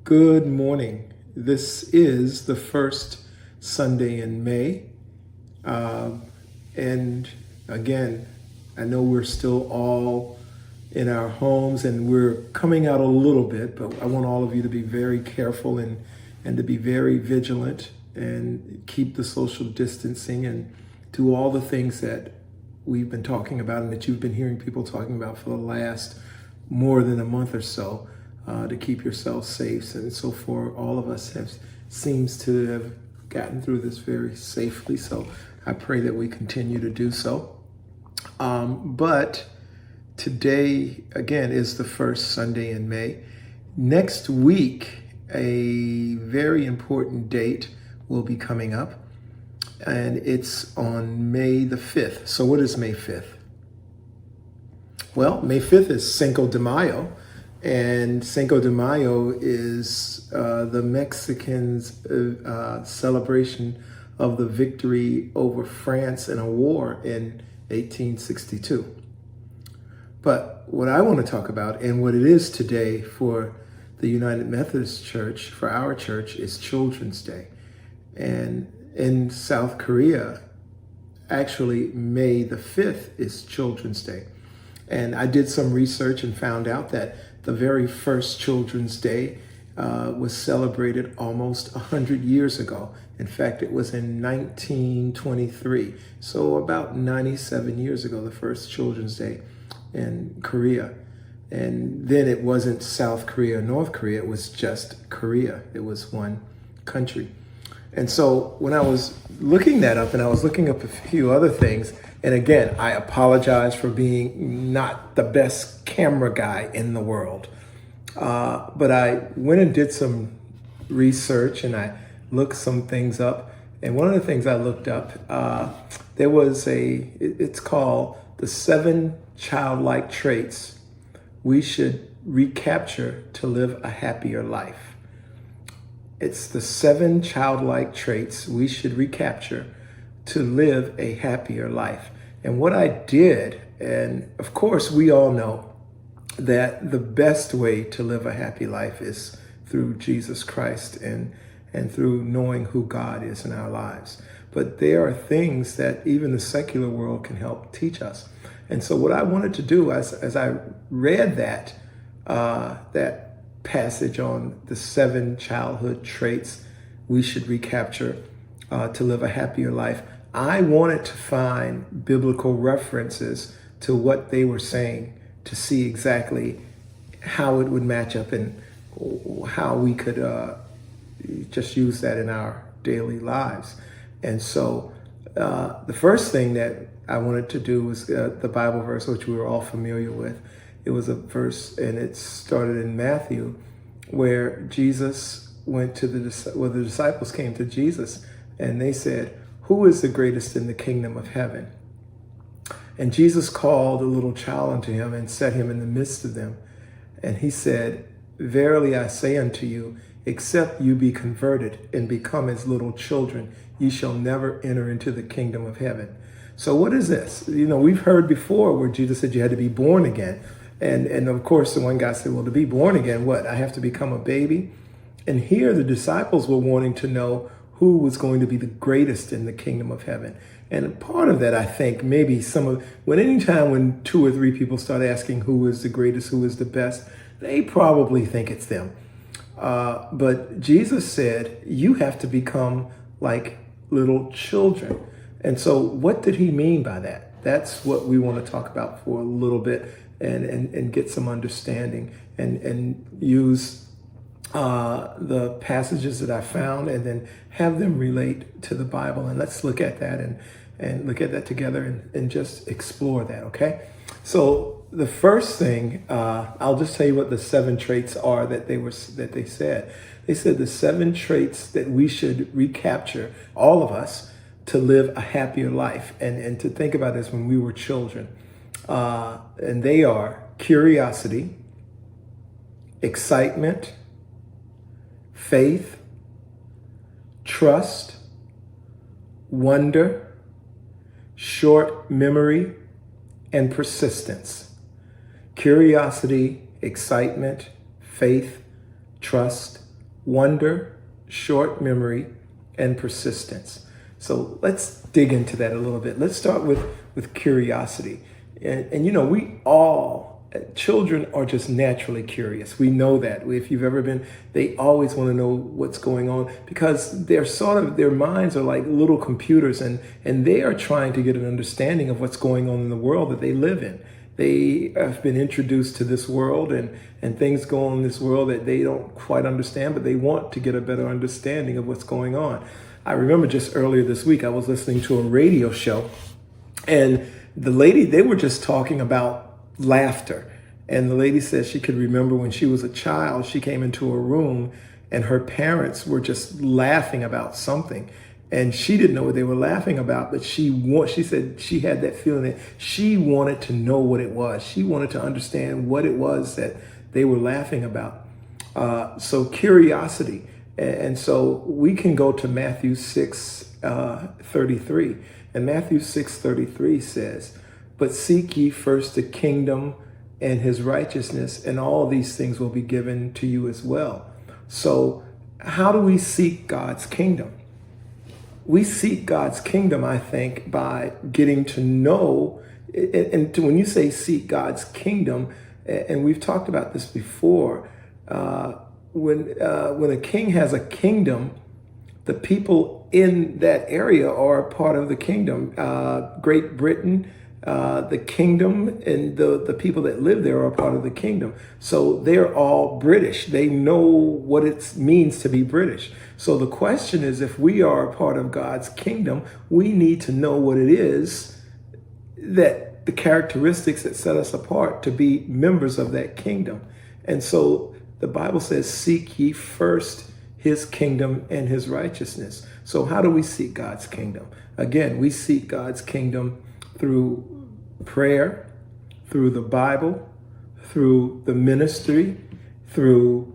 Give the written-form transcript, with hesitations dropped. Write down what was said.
Good morning. This is the first Sunday in May. And again, I know we're still all in our homes and we're coming out a little bit, but I want all of you to be very careful and to be very vigilant and keep the social distancing and do all the things that we've been talking about and that you've been hearing people talking about for the last more than a month or so. To keep yourself safe. And so for all of us seems to have gotten through this very safely. So I pray that we continue to do so. But today, again, is the first Sunday in May. Next week, a very important date will be coming up, and it's on May the 5th. So what is May 5th? Well, May 5th is Cinco de Mayo. And Cinco de Mayo is the Mexicans' celebration of the victory over France in a war in 1862. But what I want to talk about, and what it is today for the United Methodist Church, for our church, is Children's Day. And in South Korea, actually, May the 5th is Children's Day. And I did some research and found out that the very first Children's Day was celebrated almost 100 years ago. In fact, it was in 1923. So about 97 years ago, the first Children's Day in Korea. And then it wasn't South Korea or North Korea, it was just Korea. It was one country. And so when I was looking that up and I was looking up a few other things, and again, I apologize for being not the best camera guy in the world. But I went and did some research and I looked some things up. And one of the things I looked up, there was it's called the 7 childlike traits we should recapture to live a happier life. It's the 7 childlike traits we should recapture to live a happier life. And what I did, and of course we all know that the best way to live a happy life is through Jesus Christ and through knowing who God is in our lives. But there are things that even the secular world can help teach us. And so what I wanted to do as I read that passage on the 7 childhood traits we should recapture to live a happier life, I wanted to find biblical references to what they were saying to see exactly how it would match up and how we could just use that in our daily lives. And so the first thing that I wanted to do was the Bible verse, which we were all familiar with. It was a verse, and it started in Matthew, where Jesus went to the disciples came to Jesus, and they said, "Who is the greatest in the kingdom of heaven?" And Jesus called a little child unto him and set him in the midst of them. And he said, "Verily I say unto you, except you be converted and become as little children, ye shall never enter into the kingdom of heaven." So what is this? You know, we've heard before where Jesus said you had to be born again. And of course, the one guy said, well, to be born again, what? I have to become a baby? And here the disciples were wanting to know who was going to be the greatest in the kingdom of heaven. And part of that, I think, maybe anytime when 2 or 3 people start asking who is the greatest, who is the best, they probably think it's them. But Jesus said, you have to become like little children. And so what did he mean by that? That's what we want to talk about for a little bit and get some understanding and use the passages that I found and then have them relate to the Bible. And let's look at that and look at that together and just explore that, okay? So the first thing, I'll just tell you what the 7 traits are that they said. They said the 7 traits that we should recapture, all of us, to live a happier life and to think about this when we were children. And they are curiosity, excitement, faith, trust, wonder, short memory, and persistence. Curiosity, excitement, faith, trust, wonder, short memory, and persistence. So let's dig into that a little bit. Let's start with curiosity. And you know, we all, children are just naturally curious. We know that. If you've ever been, they always want to know what's going on because they're sort of, their minds are like little computers and they are trying to get an understanding of what's going on in the world that they live in. They have been introduced to this world and things go on in this world that they don't quite understand, but they want to get a better understanding of what's going on. I remember just earlier this week, I was listening to a radio show and the lady, they were just talking about laughter. And the lady said she could remember when she was a child, she came into a room and her parents were just laughing about something. And she didn't know what they were laughing about, but she said she had that feeling that she wanted to know what it was. She wanted to understand what it was that they were laughing about. So curiosity. And so we can go to Matthew 6:33. And Matthew 6:33 says, "But seek ye first the kingdom and his righteousness, and all these things will be given to you as well." So how do we seek God's kingdom? We seek God's kingdom, I think, by getting to know, when you say seek God's kingdom, and we've talked about this before, when a king has a kingdom, the people in that area are a part of the kingdom. Great Britain, the kingdom, and the people that live there are a part of the kingdom. So they're all British. They know what it means to be British. So the question is, if we are a part of God's kingdom, we need to know what it is, that the characteristics that set us apart to be members of that kingdom. And so the Bible says, seek ye first his kingdom and his righteousness. So how do we seek God's kingdom? Again, we seek God's kingdom through prayer, through the Bible, through the ministry, through